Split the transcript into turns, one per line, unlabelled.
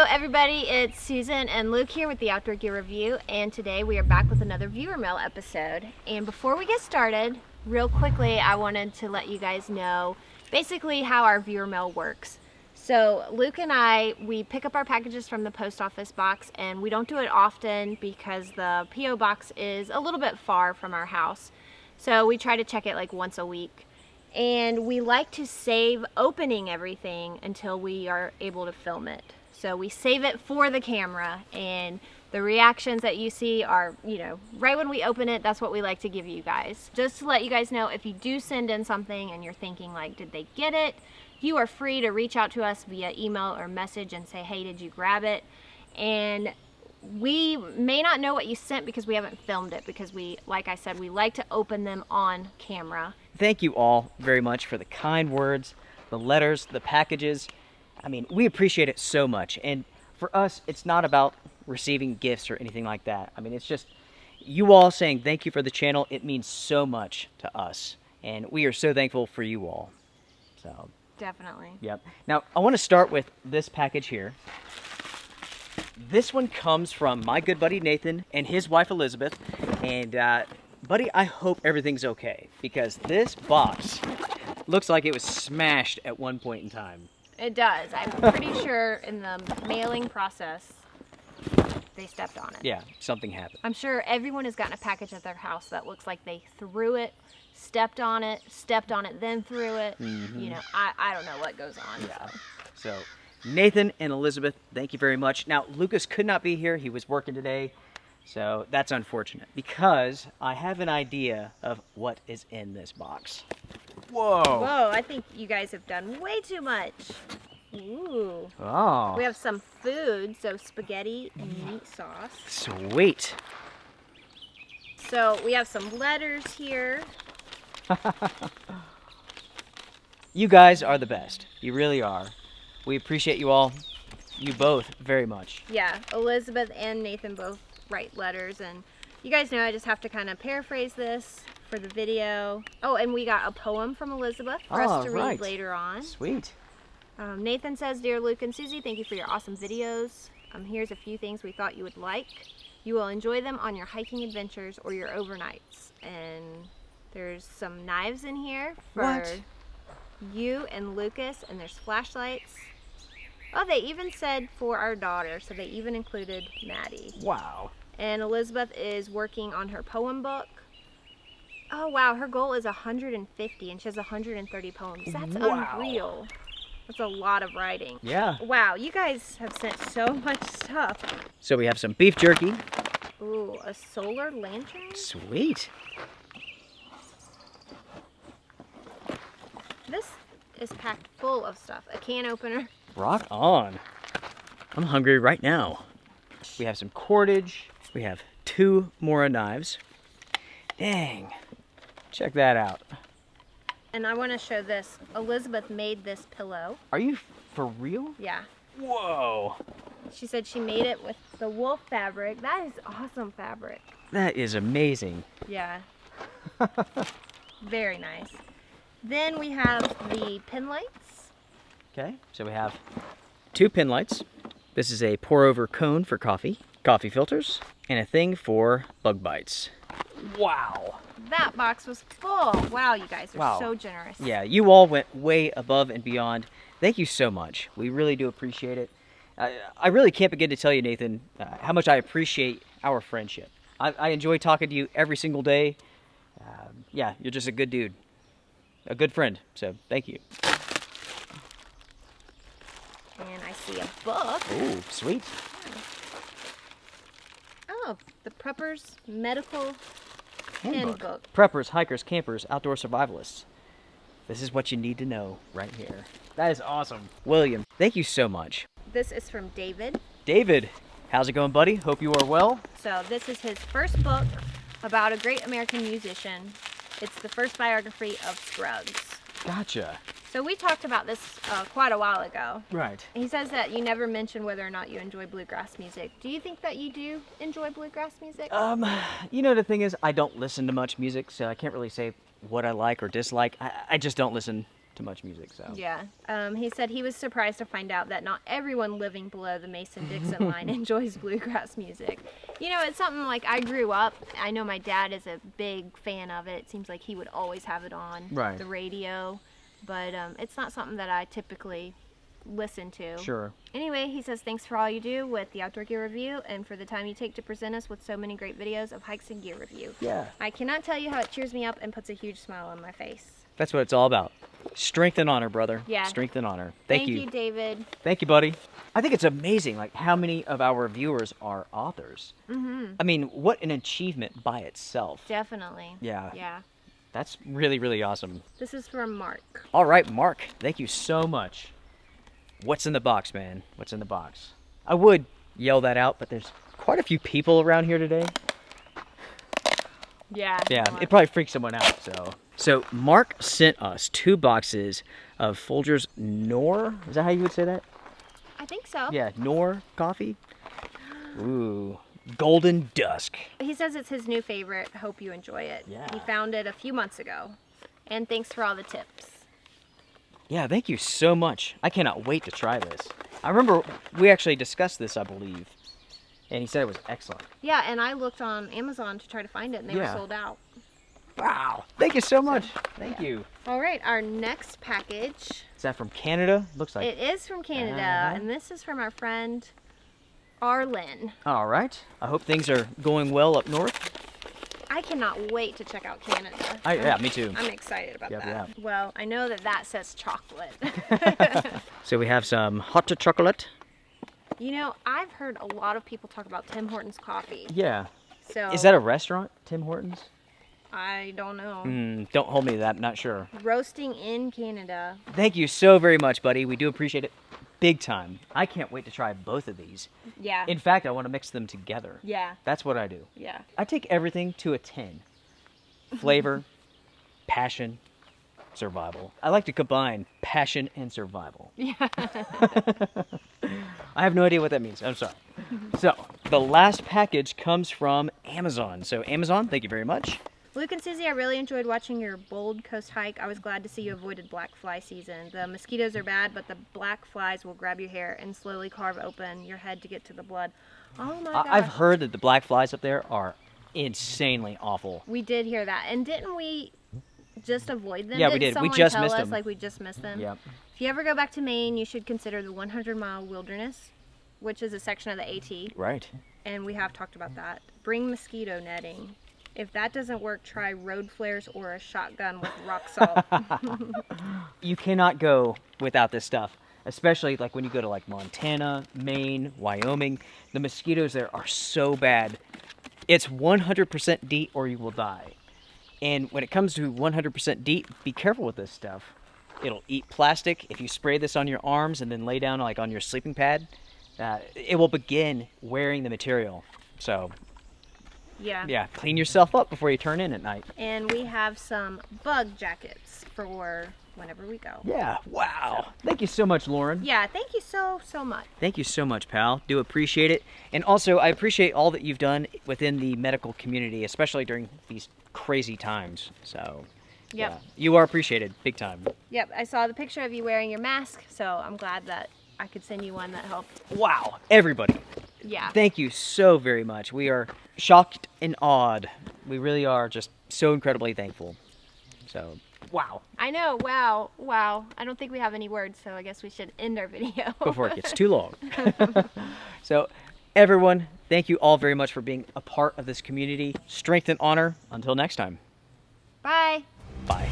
everybody, it's Susan and Luke here with the Outdoor Gear Review, and today we are back with another viewer mail episode. And before we get started, real quickly, I wanted to let you guys know basically how our viewer mail works. So Luke and I, we pick up our packages from the post office box, and we don't do it often because the P.O. box is a little bit far from our house. So we try to check it like once a week. And we like to save opening everything until we are able to film it. So we save it for the camera, and the reactions that you see are, right when we open it, that's what we like to give you guys. Just to let you guys know, if you do send in something and you're thinking like, did they get it? You are free to reach out to us via email or message and say, hey, did you grab it? And we may not know what you sent because we haven't filmed it, because like I said, we like to open them on camera.
Thank you all very much for the kind words, the letters, the packages. I mean, we appreciate it so much. And for us, it's not about receiving gifts or anything like that. I mean, it's just you all saying thank you for the channel. It means so much to us. And we are so thankful for you all. So
Definitely.
Yep. Now, I want to start with this package here. This one comes from my good buddy Nathan and his wife Elizabeth. And buddy, I hope everything's okay, because this box looks like it was smashed at one point in time.
It does. I'm pretty sure in the mailing process, they stepped on it.
Yeah, something happened.
I'm sure everyone has gotten a package at their house that looks like they threw it, stepped on it, then threw it.
Mm-hmm.
I don't know what goes on.
Yeah. So Nathan and Elizabeth, thank you very much. Now, Lucas could not be here. He was working today. So that's unfortunate, because I have an idea of what is in this box. Whoa.
Whoa, I think you guys have done way too much. Ooh.
Oh.
We have some food, so spaghetti and meat sauce.
Sweet.
So we have some letters here.
You guys are the best. You really are. We appreciate you all, you both, very much.
Yeah, Elizabeth and Nathan both write letters, and you guys know I just have to kind of paraphrase this for the video. Oh, and we got a poem from Elizabeth for us to read later on.
Sweet.
Nathan says, Dear Luke and Susie, thank you for your awesome videos. Here's a few things we thought you would like. You will enjoy them on your hiking adventures or your overnights. And there's some knives in here for you and Lucas, and there's flashlights. Oh, they even said for our daughter, so they even included Maddie.
Wow.
And Elizabeth is working on her poem book. Oh, wow, her goal is 150, and she has 130 poems. That's unreal. That's a lot of writing.
Yeah.
Wow, you guys have sent so much stuff.
So we have some beef jerky.
Ooh, a solar lantern?
Sweet.
This is packed full of stuff. A can opener.
Rock on. I'm hungry right now. We have some cordage. We have 2 Mora knives. Dang. Check that out.
And I want to show this. Elizabeth made this pillow.
Are you for real?
Yeah.
Whoa.
She said she made it with the wool fabric. That is awesome fabric.
That is amazing.
Yeah. Very nice. Then we have the pin lights.
Okay, so we have 2 pin lights. This is a pour over cone for coffee filters, and a thing for bug bites. Wow.
That box was full. Wow, you guys are so generous.
Yeah, you all went way above and beyond. Thank you so much. We really do appreciate it. I really can't begin to tell you, Nathan, how much I appreciate our friendship. I enjoy talking to you every single day. Yeah, you're just a good dude. A good friend, so thank you.
And I see a book.
Oh, sweet.
Oh, the Preppers Medical Handbook.
Preppers, hikers, campers, outdoor survivalists. This is what you need to know right here. That is awesome. William, thank you so much.
This is from David.
David, how's it going, buddy? Hope you are well.
So this is his first book about a great American musician. It's the first biography of Scruggs.
Gotcha.
So we talked about this quite a while ago.
Right.
He says that you never mention whether or not you enjoy bluegrass music. Do you think that you do enjoy bluegrass music?
The thing is, I don't listen to much music, so I can't really say what I like or dislike. I just don't listen to MuchMusic. So
Yeah. He said he was surprised to find out that not everyone living below the Mason-Dixon line enjoys bluegrass music. You know, it's something like I grew up. I know my dad is a big fan of it. It seems like he would always have it on
Right.
the radio. But it's not something that I typically listen to.
Sure.
Anyway, he says thanks for all you do with the Outdoor Gear Review and for the time you take to present us with so many great videos of hikes and gear review.
Yeah.
I cannot tell you how it cheers me up and puts a huge smile on my face.
That's what it's all about. Strength and honor, brother.
Yeah.
Strength and honor.
Thank you, David.
Thank you, buddy. I think it's amazing, like how many of our viewers are authors.
Mm-hmm.
I mean, what an achievement by itself.
Definitely.
Yeah.
Yeah.
That's really, really awesome.
This is from Mark.
All right, Mark. Thank you so much. What's in the box, man? What's in the box? I would yell that out, but there's quite a few people around here today.
Yeah.
Yeah, it probably freaks someone out. So Mark sent us 2 boxes of Folgers Knorr. Is that how you would say that?
I think so.
Yeah, Knorr coffee. Ooh, Golden Dusk.
He says it's his new favorite. Hope you enjoy it.
Yeah.
He found it a few months ago. And thanks for all the tips.
Yeah, thank you so much. I cannot wait to try this. I remember we actually discussed this, I believe, and he said it was excellent.
Yeah, and I looked on Amazon to try to find it, and they
Yeah.
were sold out.
Wow, thank you so much. Thank you.
All right, our next package.
Is that from Canada? Looks like.
It is from Canada,
Uh-huh.
and this is from our friend Arlen.
All right. I hope things are going well up north.
I cannot wait to check out Canada.
Yeah, me too.
I'm excited about
Yep,
that.
yeah.
Well, I know that says chocolate.
So we have some hot chocolate.
You know, I've heard a lot of people talk about Tim Hortons coffee.
Yeah.
So
Is that a restaurant, Tim Hortons?
I don't know.
Don't hold me to that. I'm not sure.
Roasting in Canada.
Thank you so very much, buddy. We do appreciate it big time. I can't wait to try both of these.
Yeah.
In fact, I want to mix them together.
Yeah.
That's what I do.
Yeah.
I take everything to a 10. Flavor, passion, survival. I like to combine passion and survival.
Yeah.
I have no idea what that means. I'm sorry. So, the last package comes from Amazon. So, Amazon, thank you very much.
Luke and Susie, I really enjoyed watching your Bold Coast hike. I was glad to see you avoided black fly season. The mosquitoes are bad, but the black flies will grab your hair and slowly carve open your head to get to the blood. Oh my gosh.
I've heard that the black flies up there are insanely awful.
We did hear that. And didn't we just avoid them?
Yeah, we
Didn't
did. We
someone
just
tell
missed
us,
them.
like we just missed them?
Yep.
If you ever go back to Maine, you should consider the 100-mile wilderness, which is a section of the AT.
Right.
And we have talked about that. Bring mosquito netting. If that doesn't work, try road flares or a shotgun with rock salt.
You cannot go without this stuff, especially like when you go to like Montana, Maine, Wyoming. The mosquitoes there are so bad. It's 100% DEET or you will die. And when it comes to 100% DEET, be careful with this stuff. It'll eat plastic. If you spray this on your arms and then lay down like on your sleeping pad, it will begin wearing the material. So yeah, clean yourself up before you turn in at night.
And we have some bug jackets for whenever we go.
Yeah, wow. Thank you so much, Lauren.
Yeah, thank you so much.
Thank you so much, pal. Do appreciate it. And also, I appreciate all that you've done within the medical community, especially during these crazy times. So,
Yep.
yeah, you are appreciated big time.
Yep, I saw the picture of you wearing your mask, so I'm glad that I could send you one that helped.
Wow, everybody.
Yeah.
Thank you so very much. We are shocked and awed. We really are just so incredibly thankful. So, wow.
I know, wow. I don't think we have any words, so I guess we should end our video.
Before it gets too long. So, everyone, thank you all very much for being a part of this community. Strength and honor. Until next time.
Bye.
Bye.